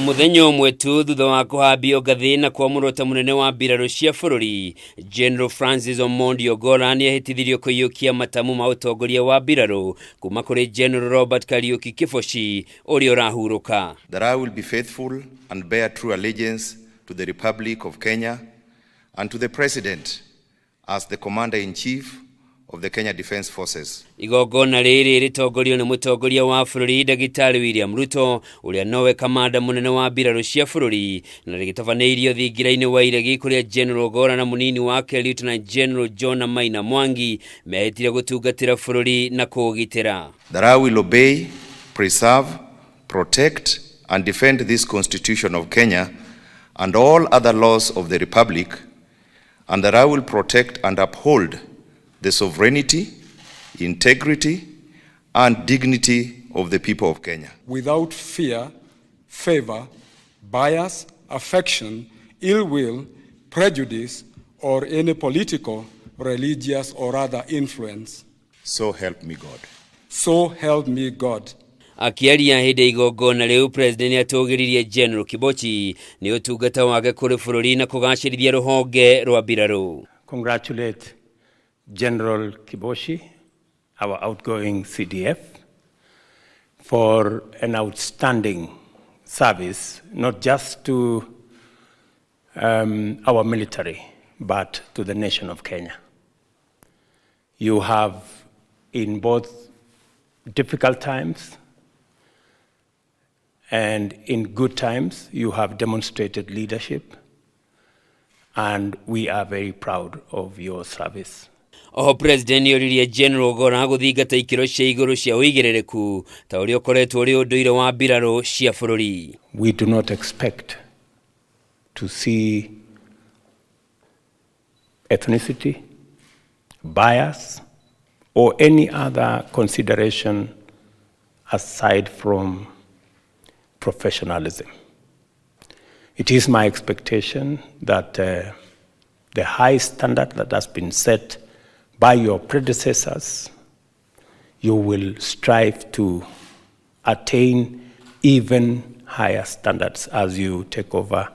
Muthenya umwe tu thutha wa kuhambio ngathi na kwamũrwo ta munene wa mbirarũ cia bũrũri, General Francis Omondi Ogolla nĩehĩtithirio kũiyũkia matamu ma ũtongoria wa mbirarũ kuma kũrĩ General Robert Kariuki Kibochi ũrĩa ũrahurũka. That I will be faithful and bear true allegiance to the Republic of Kenya and to the President as the Commander-in-Chief of the Kenya Defence Forces. Igongona rĩrĩ rĩtongorio nĩ mũtongoria wa bũrũri Ndagĩtarĩ William Ruto ũrĩa nowe kamanda mũnene wa mbirarũ cia bũrũri, na rĩgĩtabanĩirio Thingira-inĩ wa IREGI kũrĩa General Ogolla na mũnini wake Lieutenant General John Maina Mwangi mehĩtire gũtungatĩra bũrũri na kũũgitĩra. That I will obey, preserve, protect and defend this Constitution of Kenya and all other laws of the Republic, and that I will protect and uphold the sovereignty, integrity, and dignity of the people of Kenya. Without fear, favor, bias, affection, ill will, prejudice, or any political, religious, or other influence. So help me God. So help me God. Akiaria hĩndĩ igongona rĩu, President NIATONGORIRIE General Kibochi nĩ ũtungata wake kũrĩ bũrũri na kũgacĩrithia rũhonge rwa mbirarũ. Congratulate General Kibochi, our outgoing CDF, for an outstanding service, not just to our military, but to the nation of Kenya. You have, in both difficult times and in good times, you have demonstrated leadership, and we are very proud of your service. President NIORIRIE General Ogolla gũthingata ikĩro cia igũrũ cia ũigĩrĩrĩku ta ũrĩa ũkoretwo ũrĩ ũndũire wa mbirarũ cia bũrũri. We do not expect to see ethnicity, bias, or any other consideration aside from professionalism. It is my expectation that the high standard that has been set by your predecessors, you will strive to attain even higher standards as you take over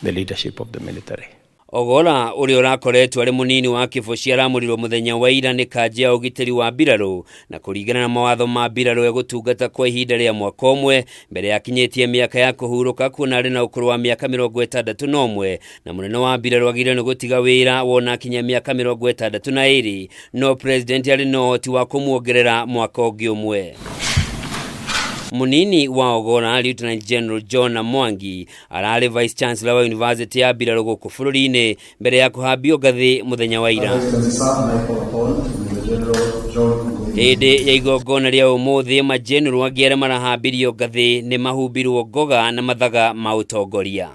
the leadership of the military. Ogolla ũrĩa ũrakoretwo arĩ mũnini wa Kibochi aramũrirwo mũthenya wa ira nĩ kanjĩ ya ũgitĩri wa mbirarũ na kũringana na mawatho ma mbirarũ gũtungata kwa ihinda rĩa mwaka ũmwe mbere ya kinyĩtie mĩaka ya kũhurũka, kuona arĩ na ũkũrũ wa mĩaka 61 na mũnene wa mbirarũ agĩrĩirwo nĩ gũtiga wĩra wona akinya mĩaka 62, no President arĩ na ũhoti wa kũmuongerera mwaka ũngĩ ũmwe. Munini wa Ogolla Lieutenant General John Mwangi ararĩ Vice Chancellor wa University ya mbirarũ gũkũ bũrũri-inĩ mbere ya kũhambio ngathĩ mũthenya wa ira. Hĩndĩ ya igongona rĩa ũmũthĩ, majenerũ angĩ arĩa marahambirio ngathĩ nĩ mahumbirwo ngoga na mathaga ma ũtongoria.